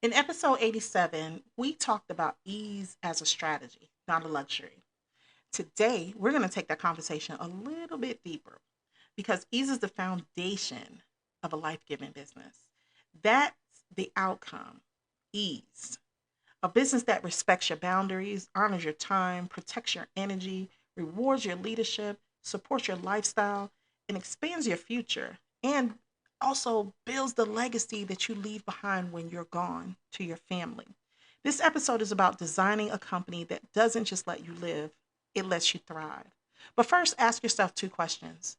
In episode 87, we talked about ease as a strategy, not a luxury. Today, we're going to take that conversation a little bit deeper because ease is the foundation of a life giving business. That's the outcome, ease. A business that respects your boundaries, honors your time, protects your energy, rewards your leadership, supports your lifestyle, and expands your future, and also builds the legacy that you leave behind when you're gone to your family. This episode is about designing a company that doesn't just let you live, it lets you thrive. But first, ask yourself two questions.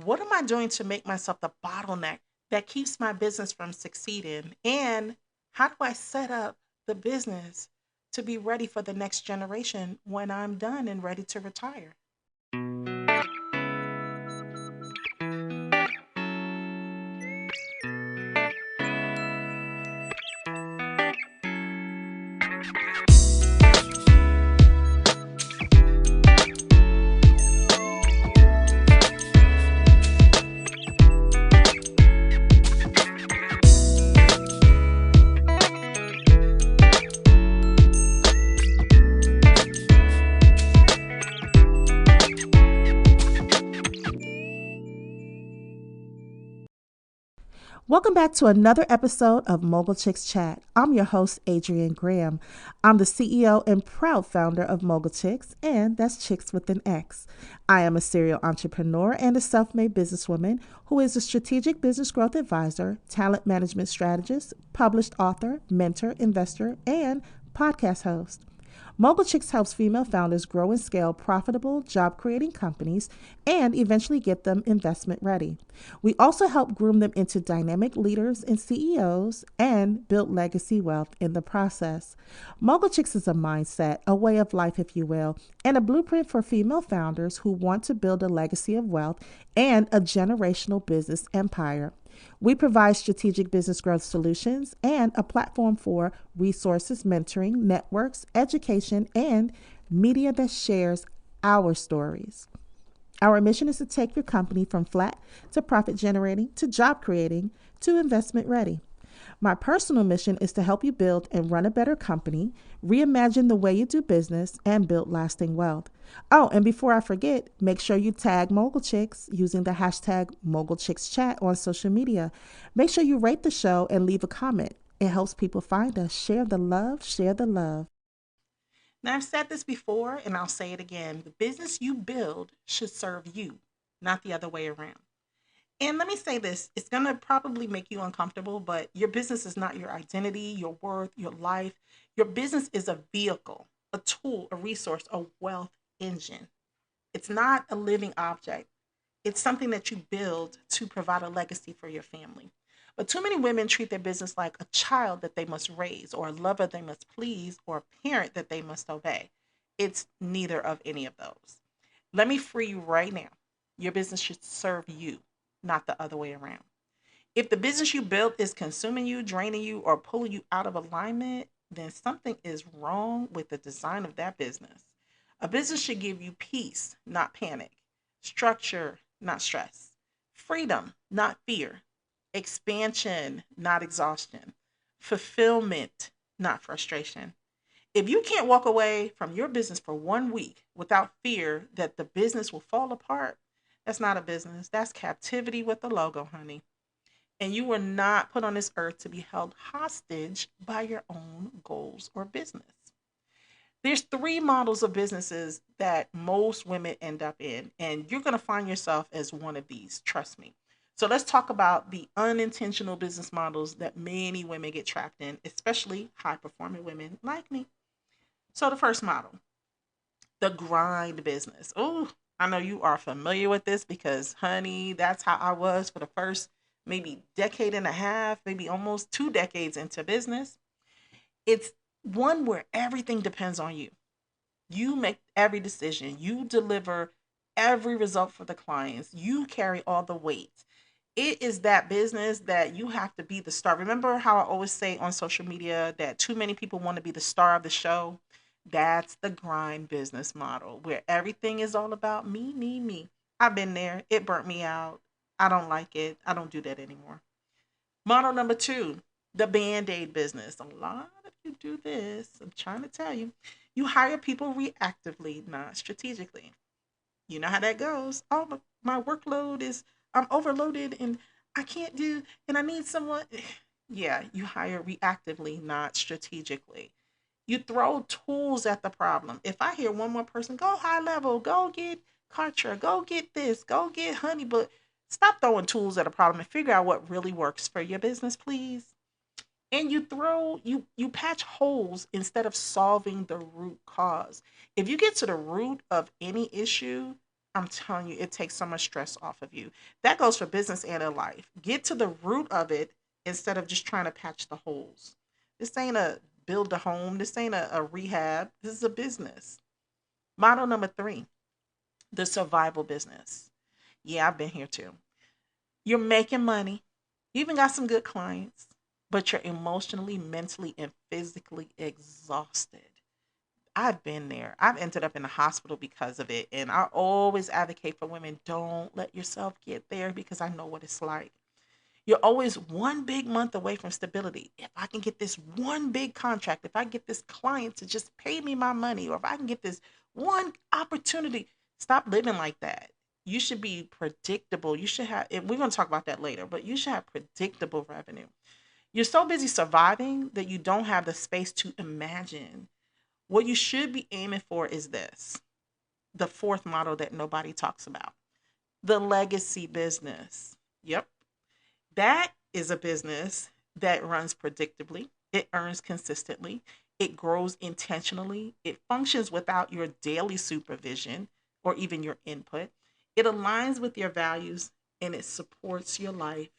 What am I doing to make myself the bottleneck that keeps my business from succeeding? And how do I set up the business to be ready for the next generation when I'm done and ready to retire? Welcome back to another episode of Mogul Chicks Chat. I'm your host, Adrienne Graham. I'm the CEO and proud founder of Mogul Chicks, and that's Chicks with an X. I am a serial entrepreneur and a self made businesswoman who is a strategic business growth advisor, talent management strategist, published author, mentor, investor, and podcast host. Mogul Chicks helps female founders grow and scale profitable, job creating companies and eventually get them investment ready. We also help groom them into dynamic leaders and CEOs and build legacy wealth in the process. Mogul Chicks is a mindset, a way of life, if you will, and a blueprint for female founders who want to build a legacy of wealth and a generational business empire. We provide strategic business growth solutions and a platform for resources, mentoring, networks, education, and media that shares our stories. Our mission is to take your company from flat to profit generating to job creating to investment ready. My personal mission is to help you build and run a better company, reimagine the way you do business, and build lasting wealth. Oh, and before I forget, make sure you tag Mogul Chicks using the hashtag Mogul Chicks Chat on social media. Make sure you rate the show and leave a comment. It helps people find us. Share the love, share the love. Now, I've said this before and I'll say it again. The business you build should serve you, not the other way around. And let me say this, it's going to probably make you uncomfortable, but your business is not your identity, your worth, your life. Your business is a vehicle, a tool, a resource, a wealth engine. It's not a living object. It's something that you build to provide a legacy for your family. But too many women treat their business like a child that they must raise, or a lover they must please, or a parent that they must obey. It's neither of any of those. Let me free you right now. Your business should serve you, not the other way around. If the business you built is consuming you, draining you, or pulling you out of alignment, then something is wrong with the design of that business. A business should give you peace, not panic, structure, not stress, freedom, not fear, expansion, not exhaustion, fulfillment, not frustration. If you can't walk away from your business for 1 week without fear that the business will fall apart, that's not a business. That's captivity with the logo, honey. And you were not put on this earth to be held hostage by your own goals or business. There's three models of businesses that most women end up in, and you're going to find yourself as one of these, trust me. So let's talk about the unintentional business models that many women get trapped in, especially high performing women like me. So the first model, the grind business. Oh, I know you are familiar with this because, honey, that's how I was for the first maybe decade and a half, maybe almost 2 decades into business. It's one where everything depends on you. You make every decision, you deliver every result for the clients, you carry all the weight. It is that business that you have to be the star. Remember how I always say on social media that too many people want to be the star of the show? That's the grind business model where everything is all about me, me, me. I've been there. It burnt me out. I don't like it. I don't do that anymore. Model number two, The band-aid business. A lot of you do this. I'm trying to tell you. You hire people reactively, not strategically. You know how that goes. Oh, my workload is, I'm overloaded and I can't do, and I need someone. Yeah, you hire reactively, not strategically. You throw tools at the problem. If I hear one more person, go high level, go get Kartra, go get this, go get honey, but stop throwing tools at a problem and figure out what really works for your business, please. And you patch holes instead of solving the root cause. If you get to the root of any issue, I'm telling you, it takes so much stress off of you. That goes for business and in life. Get to the root of it instead of just trying to patch the holes. This ain't a build a home. This ain't a rehab. This is a business. Model number 3, the survival business. Yeah, I've been here too. You're making money. You even got some good clients, but you're emotionally, mentally, and physically exhausted. I've been there. I've ended up in the hospital because of it. And I always advocate for women, don't let yourself get there because I know what it's like. You're always one big month away from stability. If I can get this one big contract, if I get this client to just pay me my money, or if I can get this one opportunity, stop living like that. You should be predictable. You should have, we're going to talk about that later, but you should have predictable revenue. You're so busy surviving that you don't have the space to imagine. What you should be aiming for is this, the fourth model that nobody talks about, the legacy business. Yep. That is a business that runs predictably, it earns consistently, it grows intentionally, it functions without your daily supervision or even your input, it aligns with your values, and it supports your life.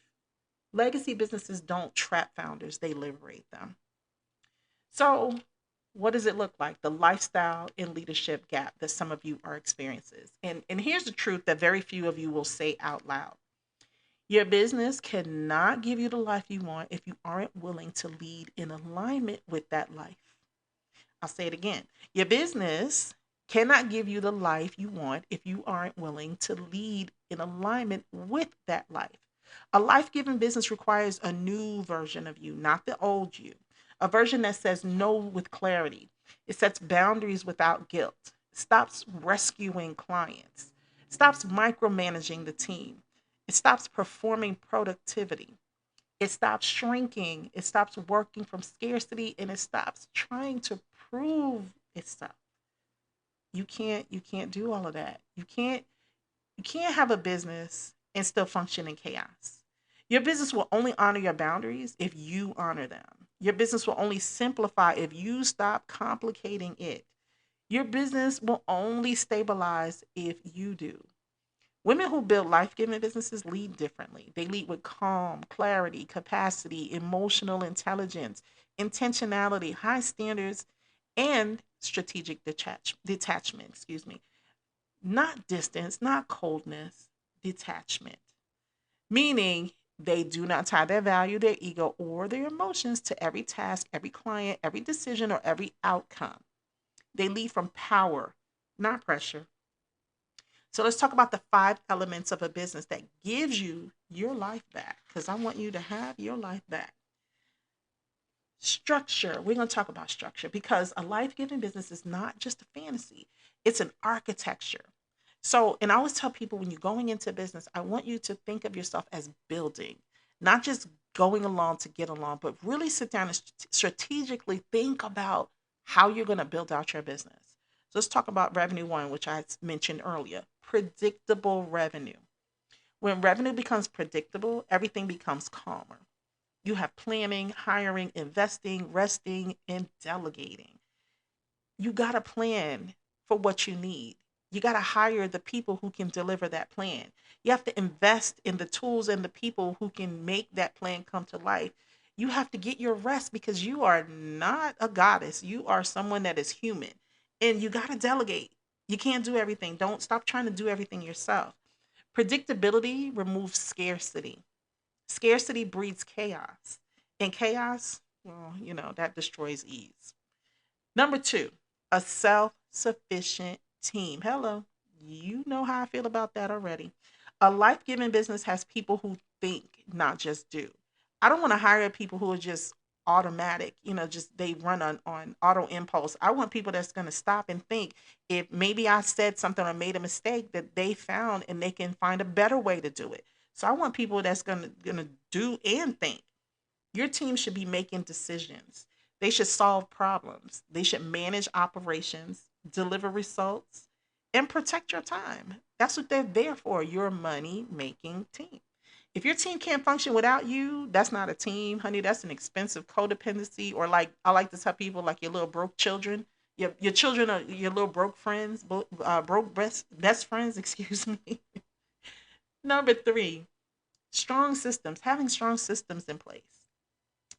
Legacy businesses don't trap founders, they liberate them. So, what does it look like? The lifestyle and leadership gap that some of you are experiencing. And here's the truth that very few of you will say out loud. Your business cannot give you the life you want if you aren't willing to lead in alignment with that life. I'll say it again. Your business cannot give you the life you want if you aren't willing to lead in alignment with that life. A life giving business requires a new version of you, not the old you. A version that says no with clarity. It sets boundaries without guilt. It stops rescuing clients. It stops micromanaging the team. It stops performing productivity. It stops shrinking. It stops working from scarcity, and it stops trying to prove itself. You can't do all of that. You can't have a business and still function in chaos. Your business will only honor your boundaries if you honor them. Your business will only simplify if you stop complicating it. Your business will only stabilize if you do. Women who build life giving businesses lead differently. They lead with calm, clarity, capacity, emotional intelligence, intentionality, high standards, and strategic detachment. Excuse me. Not distance, not coldness, detachment. Meaning they do not tie their value, their ego, or their emotions to every task, every client, every decision, or every outcome. They lead from power, not pressure. So let's talk about the 5 elements of a business that gives you your life back, because I want you to have your life back. Structure. We're going to talk about structure because a life giving business is not just a fantasy, it's an architecture. So, and I always tell people when you're going into business, I want you to think of yourself as building, not just going along to get along, but really sit down and strategically think about how you're going to build out your business. So let's talk about revenue one, which I mentioned earlier, predictable revenue. When revenue becomes predictable, everything becomes calmer. You have planning, hiring, investing, resting, and delegating. You got to plan for what you need. You got to hire the people who can deliver that plan. You have to invest in the tools and the people who can make that plan come to life. You have to get your rest because you are not a goddess. You are someone that is human. And you got to delegate. You can't do everything. Don't stop trying to do everything yourself. Predictability removes scarcity. Scarcity breeds chaos. And chaos, well, that destroys ease. Number 2, a self sufficient team. Hello. You know how I feel about that already. A life giving business has people who think, not just do. I don't want to hire people who are just automatic, just they run on auto impulse. I want people that's going to stop and think if maybe I said something or made a mistake that they found and they can find a better way to do it. So I want people that's going to do and think. Your team should be making decisions. They should solve problems. They should manage operations, deliver results, and protect your time. That's what they're there for, your money making team. If your team can't function without you, that's not a team, honey. That's an expensive codependency. Or, like I like to tell people, like your little broke children. Your children are your little broke friends, broke best friends, excuse me. Number three, strong systems, having strong systems in place.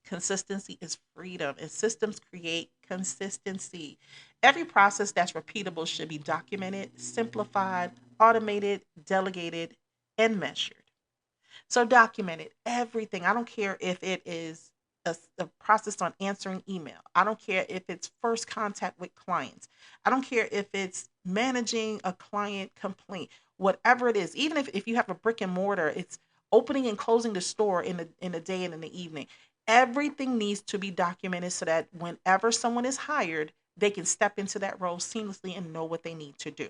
Consistency is freedom, and systems create consistency. Every process that's repeatable should be documented, simplified, automated, delegated, and measured. So documented everything. I don't care if it is a process on answering email. I don't care if it's first contact with clients. I don't care if it's managing a client complaint. Whatever it is, even if you have a brick and mortar, it's opening and closing the store in the day and in the evening. Everything needs to be documented so that whenever someone is hired, they can step into that role seamlessly and know what they need to do.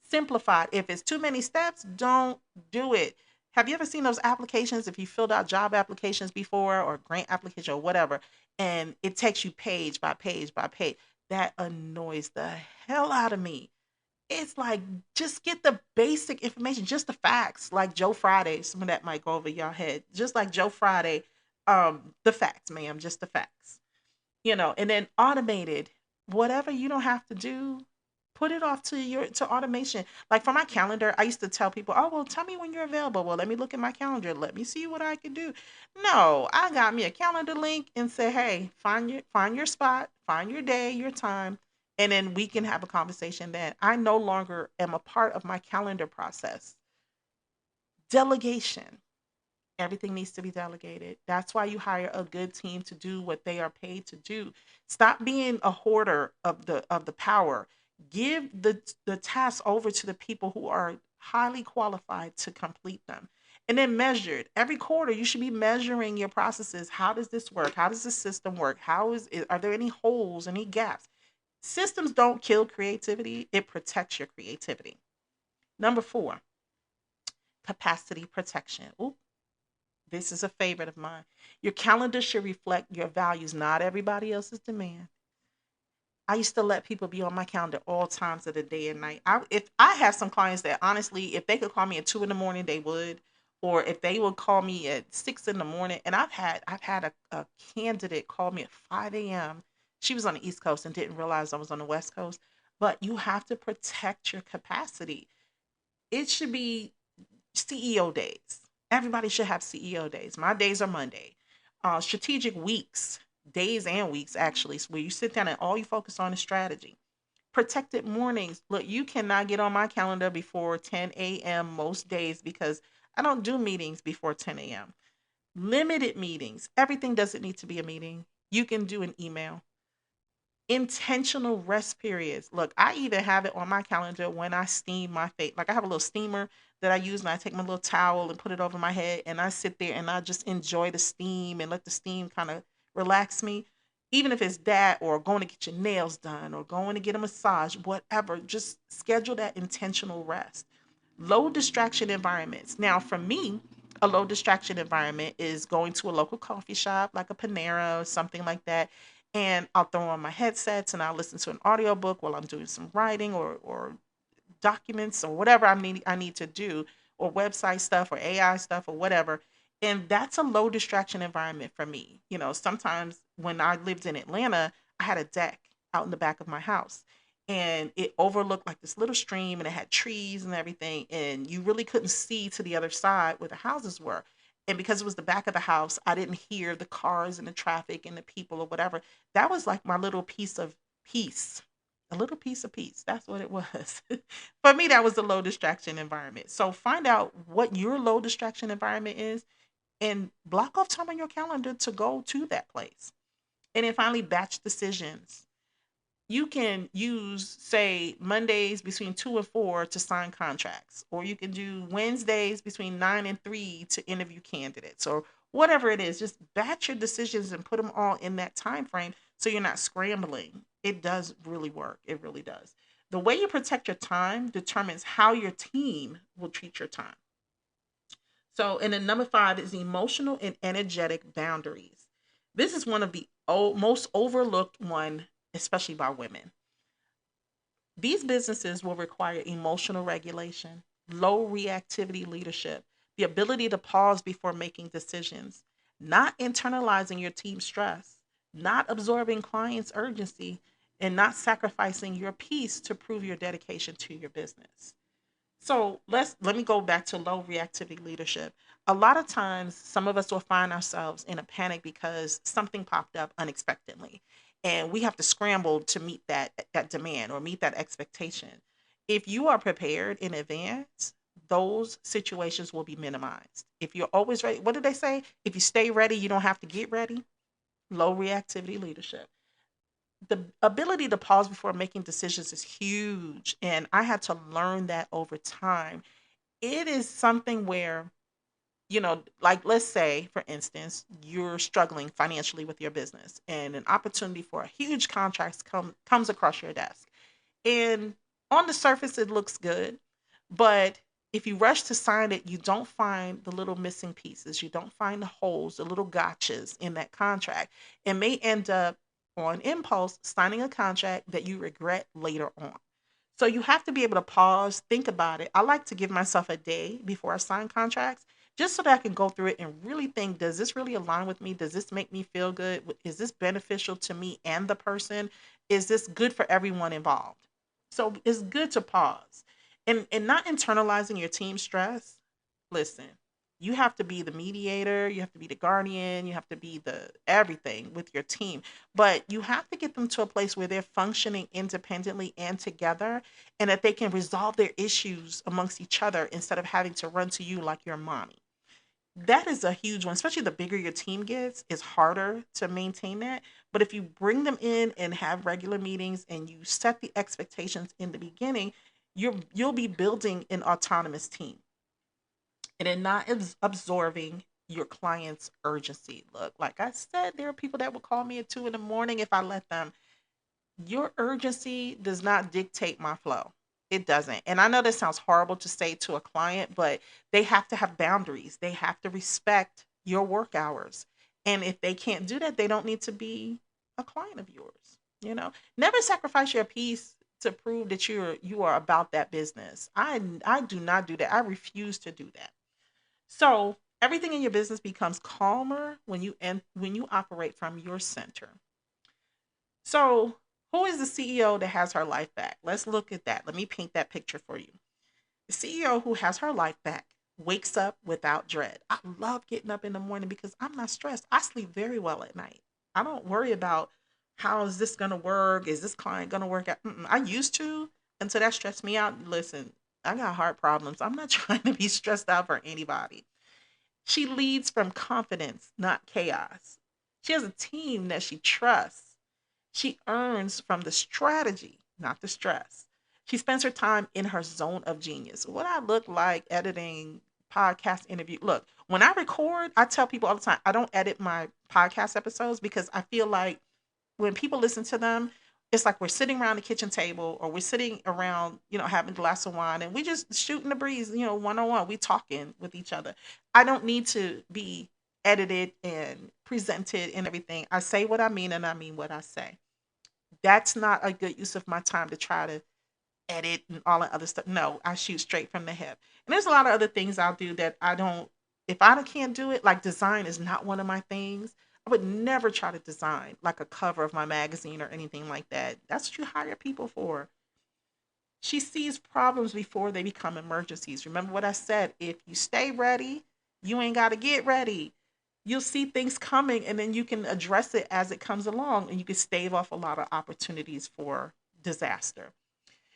Simplified. If it's too many steps, don't do it. Have you ever seen those applications if you filled out job applications before or grant application or whatever, and it takes you page by page by page? That annoys the hell out of me. It's like just get the basic information, just the facts. Like Joe Friday, some of that might go over your head. Just like Joe Friday, the facts, ma'am, just the facts. And then automated, whatever you don't have to do, put it off to automation. Like for my calendar, I used to tell people, oh, well, tell me when you're available. Well, let me look at my calendar, let me see what I can do. No, I got me a calendar link and say, hey, find your spot, find your day, your time, and then we can have a conversation. Then I no longer am a part of my calendar process. Delegation. Everything needs to be delegated. That's why you hire a good team to do what they are paid to do. Stop being a hoarder of the power. Give the tasks over to the people who are highly qualified to complete them. And then measured. Every quarter you should be measuring your processes. How does this work? How does the system work? Are there any holes, any gaps? Systems don't kill creativity, it protects your creativity. Number 4, capacity protection. Ooh, this is a favorite of mine. Your calendar should reflect your values, not everybody else's demand. I used to let people be on my calendar all times of the day and night. If I have some clients that honestly, if they could call me at 2 in the morning, they would, or if they would call me at 6 in the morning. And I've had a candidate call me at 5 a.m. She was on the East Coast and didn't realize I was on the West Coast. But you have to protect your capacity. It should be CEO days. Everybody should have CEO days. My days are Monday. Strategic weeks, days and weeks actually, where you sit down and all you focus on is strategy. Protected mornings. Look, you cannot get on my calendar before 10 a.m. most days because I don't do meetings before 10 a.m. Limited meetings. Everything doesn't need to be a meeting. You can do an email. Intentional rest periods. Look, I even have it on my calendar when I steam my face. Like I have a little steamer that I use and I take my little towel and put it over my head and I sit there and I just enjoy the steam and let the steam kind of relax me. Even if it's that or going to get your nails done or going to get a massage, whatever, just schedule that intentional rest. Low distraction environments. Now, for me, a low distraction environment is going to a local coffee shop like a Panera or something like that. And I'll throw on my headsets and I'll listen to an audiobook while I'm doing some writing or documents or whatever I need to do, or website stuff or AI stuff or whatever. And that's a low distraction environment for me. Sometimes when I lived in Atlanta, I had a deck out in the back of my house and it overlooked like this little stream and it had trees and everything. And you really couldn't see to the other side where the houses were. And because it was the back of the house, I didn't hear the cars and the traffic and the people or whatever. That was like my little piece of peace, a little piece of peace. That's what it was. For me, that was a low distraction environment. So find out what your low distraction environment is and block off time on your calendar to go to that place. And then finally, batch decisions. You can use, say, Mondays between 2 and 4 to sign contracts, or you can do Wednesdays between 9 and 3 to interview candidates, or whatever it is, just batch your decisions and put them all in that time frame so you're not scrambling. It does really work. It really does. The way you protect your time determines how your team will treat your time. So, and then number five is emotional and energetic boundaries. This is one of the most overlooked one, especially by women. These businesses will require emotional regulation, low reactivity leadership, the ability to pause before making decisions, not internalizing your team's stress, not absorbing clients' urgency, and not sacrificing your peace to prove your dedication to your business. So let me go back to low reactivity leadership. A lot of times, some of us will find ourselves in a panic because something popped up unexpectedly, and we have to scramble to meet that demand or meet that expectation. If you are prepared in advance, those situations will be minimized. If you're always ready, what did they say? If you stay ready, you don't have to get ready. Low reactivity leadership. The ability to pause before making decisions is huge, and I had to learn that over time. It is something where, like, let's say for instance you're struggling financially with your business and an opportunity for a huge contract comes across your desk, and on the surface it looks good, but if you rush to sign it, you don't find the little missing pieces, you don't find the holes, the little gotchas in that contract, and may end up on impulse signing a contract that you regret later on. So you have to be able to pause, think about it. I like to give myself a day before I sign contracts just so that I can go through it and really think, does this really align with me? Does this make me feel good? Is this beneficial to me and the person? Is this good for everyone involved? So it's good to pause and not internalizing your team stress. Listen, you have to be the mediator, you have to be the guardian, you have to be the everything with your team. But you have to get them to a place where they're functioning independently and together, and that they can resolve their issues amongst each other instead of having to run to you like your mommy. That is a huge one, especially the bigger your team gets, it's harder to maintain that. But if you bring them in and have regular meetings and you set the expectations in the beginning, you'll be building an autonomous team and then not absorbing your client's urgency. Look, like I said, there are people that will call me at 2 in the morning if I let them. Your urgency does not dictate my flow. It doesn't. And I know this sounds horrible to say to a client, but they have to have boundaries. They have to respect your work hours. And if they can't do that, they don't need to be a client of yours. Never sacrifice your peace to prove that you are about that business. I do not do that. I refuse to do that. So everything in your business becomes calmer when you operate from your center. So who is the CEO that has her life back? Let's look at that. Let me paint that picture for you. The CEO who has her life back wakes up without dread. I love getting up in the morning because I'm not stressed. I sleep very well at night. I don't worry about how is this going to work? Is this client going to work out? I used to until that stressed me out. Listen, I got heart problems. I'm not trying to be stressed out for anybody. She leads from confidence, not chaos. She has a team that she trusts. She earns from the strategy, not the stress. She spends her time in her zone of genius. What I look like editing podcast interview. Look, when I record, I tell people all the time, I don't edit my podcast episodes because I feel like when people listen to them, it's like we're sitting around the kitchen table or we're sitting around, having a glass of wine and we just shooting the breeze, one on one. We talking with each other. I don't need to be edited and presented and everything. I say what I mean and I mean what I say. That's not a good use of my time to try to edit and all that other stuff. No, I shoot straight from the hip. And there's a lot of other things I'll do that I don't, if I can't do it, like design is not one of my things. I would never try to design like a cover of my magazine or anything like that. That's what you hire people for. She sees problems before they become emergencies. Remember what I said? If you stay ready, you ain't got to get ready. You'll see things coming and then you can address it as it comes along and you can stave off a lot of opportunities for disaster.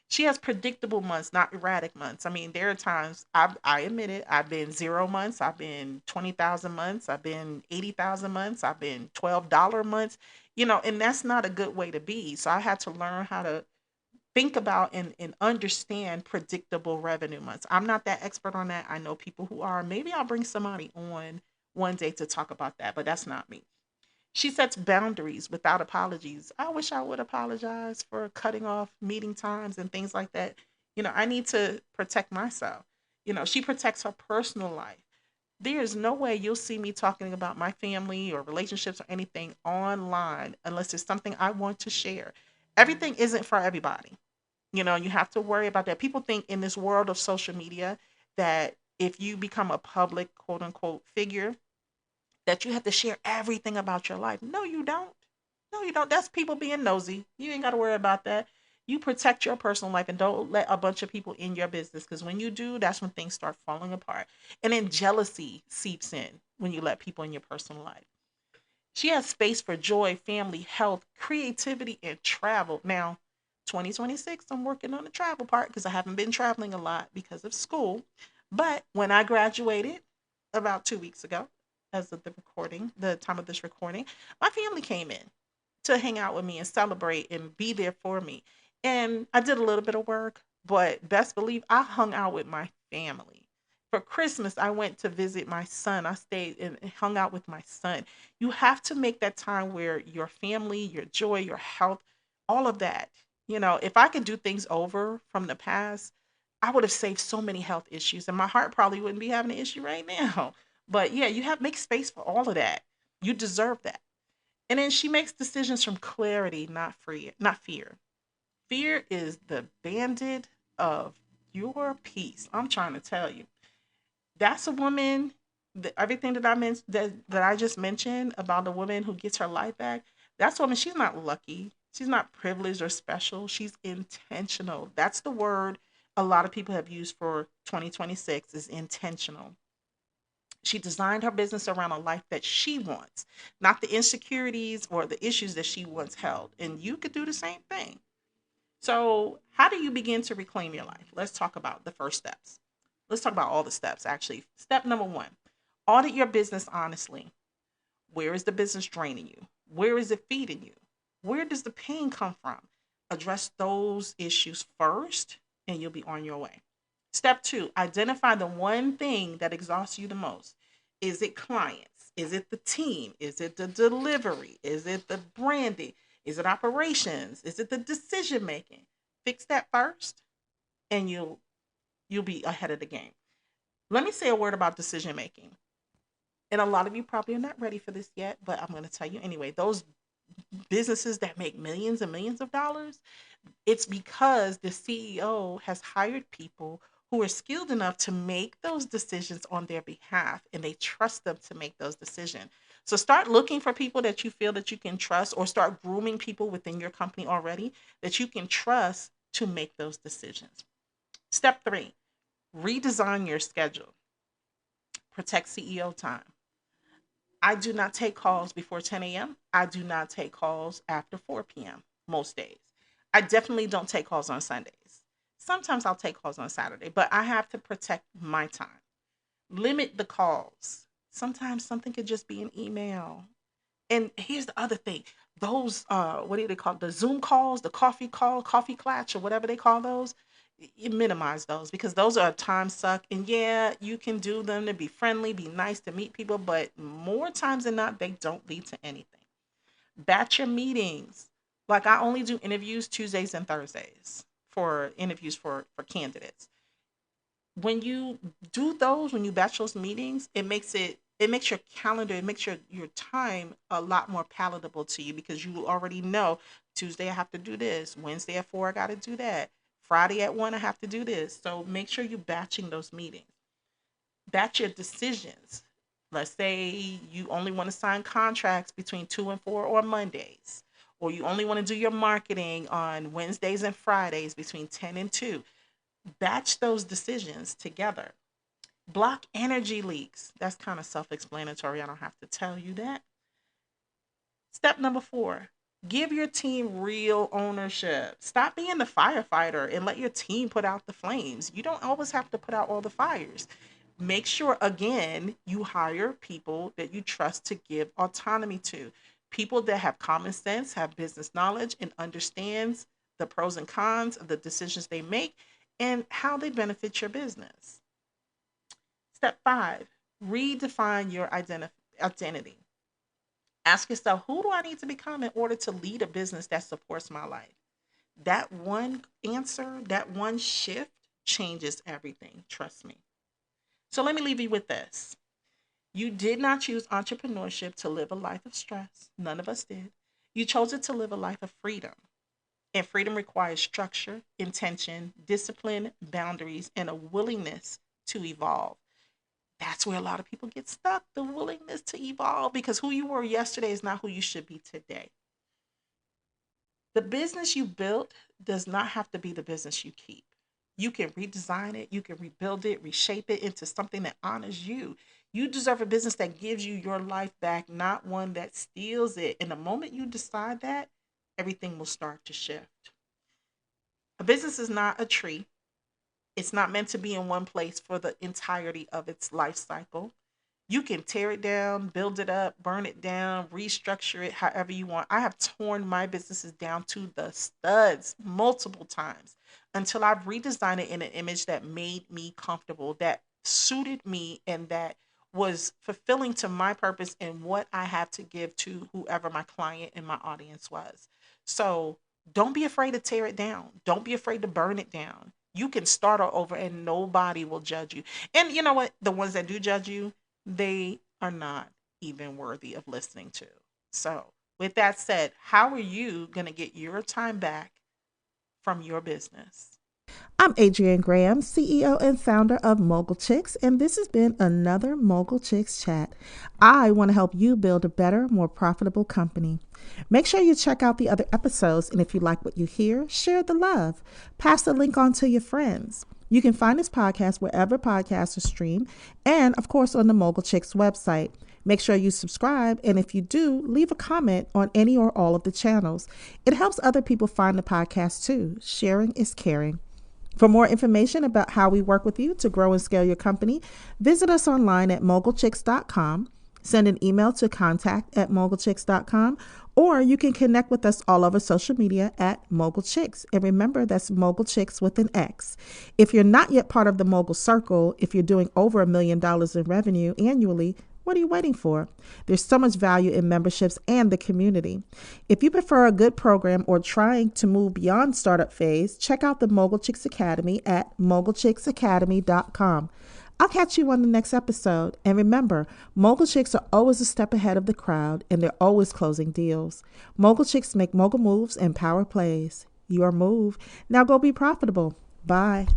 She has predictable months, not erratic months. I mean, there are times I admit it. I've been 0 months. I've been 20,000 months. I've been 80,000 months. I've been $12 months. And that's not a good way to be. So I had to learn how to think about and understand predictable revenue months. I'm not that expert on that. I know people who are. Maybe I'll bring somebody on one day to talk about that, but that's not me. She sets boundaries without apologies. I wish I would apologize for cutting off meeting times and things like that. I need to protect myself. She protects her personal life. There's no way you'll see me talking about my family or relationships or anything online unless it's something I want to share. Everything isn't for everybody. You have to worry about that. People think in this world of social media that if you become a public quote unquote figure, that you have to share everything about your life. No, you don't. No, you don't. That's people being nosy. You ain't got to worry about that. You protect your personal life and don't let a bunch of people in your business, because when you do, that's when things start falling apart. And then jealousy seeps in when you let people in your personal life. She has space for joy, family, health, creativity, and travel. Now, 2026, I'm working on the travel part because I haven't been traveling a lot because of school. But when I graduated about 2 weeks ago, as of the time of this recording, my family came in to hang out with me and celebrate and be there for me. And I did a little bit of work, but best believe I hung out with my family. For Christmas, I went to visit my son. I stayed and hung out with my son. You have to make that time where your family, your joy, your health, all of that. If I could do things over from the past, I would have saved so many health issues and my heart probably wouldn't be having an issue right now. But yeah, you have make space for all of that. You deserve that. And then she makes decisions from clarity, not fear. Fear is the bandit of your peace. I'm trying to tell you. That's a woman. Everything that I meant that I just mentioned about a woman who gets her life back. That's a woman. She's not lucky. She's not privileged or special. She's intentional. That's the word a lot of people have used for 2026 is intentional. She designed her business around a life that she wants, not the insecurities or the issues that she once held. And you could do the same thing. So, how do you begin to reclaim your life? Let's talk about the first steps. Let's talk about all the steps, actually. Step number one, audit your business honestly. Where is the business draining you? Where is it feeding you? Where does the pain come from? Address those issues first, and you'll be on your way. Step two, identify the one thing that exhausts you the most. Is it clients? Is it the team? Is it the delivery? Is it the branding? Is it operations? Is it the decision making? Fix that first, and you'll be ahead of the game. Let me say a word about decision making. And a lot of you probably are not ready for this yet, but I'm going to tell you anyway. Those businesses that make millions and millions of dollars, it's because the CEO has hired people who are skilled enough to make those decisions on their behalf and they trust them to make those decisions. So start looking for people that you feel that you can trust or start grooming people within your company already that you can trust to make those decisions. Step three, redesign your schedule. Protect CEO time. I do not take calls before 10 a.m. I do not take calls after 4 p.m. most days. I definitely don't take calls on Sundays. Sometimes I'll take calls on Saturday, but I have to protect my time. Limit the calls. Sometimes something could just be an email. And here's the other thing. Those what do they call it? The Zoom calls, the coffee call, coffee clatch, or whatever they call those, you minimize those because those are a time suck. And yeah, you can do them to be friendly, be nice to meet people, but more times than not, they don't lead to anything. Batch your meetings. Like I only do interviews Tuesdays and Thursdays for interviews for candidates. When you do those, when you batch those meetings, it makes your calendar, it makes your time a lot more palatable to you because you already know Tuesday I have to do this, Wednesday at 4 I got to do that, Friday at 1 I have to do this. So make sure you're batching those meetings. Batch your decisions. Let's say you only want to sign contracts between 2 and 4 or Mondays, or you only want to do your marketing on Wednesdays and Fridays between 10 and 2. Batch those decisions together. Block energy leaks. That's kind of self explanatory. I don't have to tell you that. Step number four, give your team real ownership. Stop being the firefighter and let your team put out the flames. You don't always have to put out all the fires. Make sure, again, you hire people that you trust to give autonomy to. People that have common sense, have business knowledge, and understands the pros and cons of the decisions they make and how they benefit your business. Step five, Redefine your identity. Ask yourself, who do I need to become in order to lead a business that supports my life? That one answer, that one shift changes everything. Trust me. So let me leave you with this. You did not choose entrepreneurship to live a life of stress. None of us did. You chose it to live a life of freedom. And freedom requires structure, intention, discipline, boundaries, and a willingness to evolve. That's where a lot of people get stuck, the willingness to evolve, because who you were yesterday is not who you should be today. The business you built does not have to be the business you keep. You can redesign it, you can rebuild it, reshape it into something that honors you. You deserve a business that gives you your life back, not one that steals it. And the moment you decide that, everything will start to shift. A business is not a tree. It's not meant to be in one place for the entirety of its life cycle. You can tear it down, build it up, burn it down, restructure it however you want. I have torn my businesses down to the studs multiple times until I've redesigned it in an image that made me comfortable, that suited me, and that was fulfilling to my purpose and what I have to give to whoever my client and my audience was. So don't be afraid to tear it down. Don't be afraid to burn it down. You can start all over and nobody will judge you. And you know what? The ones that do judge you, they are not even worthy of listening to. So, with that said, how are you going to get your time back from your business? I'm Adrienne Graham, CEO and founder of Mogul Chicks, and this has been another Mogul Chicks chat. I want to help you build a better, more profitable company. Make sure you check out the other episodes, and if you like what you hear, share the love. Pass the link on to your friends. You can find this podcast wherever podcasts are streamed, and of course on the Mogul Chicks website. Make sure you subscribe, and if you do, leave a comment on any or all of the channels. It helps other people find the podcast too. Sharing is caring. For more information about how we work with you to grow and scale your company, visit us online at mogulchicks.com. Send an email to contact@mogulchicks.com, or you can connect with us all over social media at Mogul Chicks. And remember, that's Mogul Chicks with an X. If you're not yet part of the Mogul Circle, if you're doing over $1 million in revenue annually, what are you waiting for? There's so much value in memberships and the community. If you prefer a good program or trying to move beyond startup phase, check out the Mogul Chicks Academy at mogulchicksacademy.com. I'll catch you on the next episode. And remember, Mogul Chicks are always a step ahead of the crowd, and they're always closing deals. Mogul Chicks make mogul moves and power plays. Your move. Now go be profitable. Bye.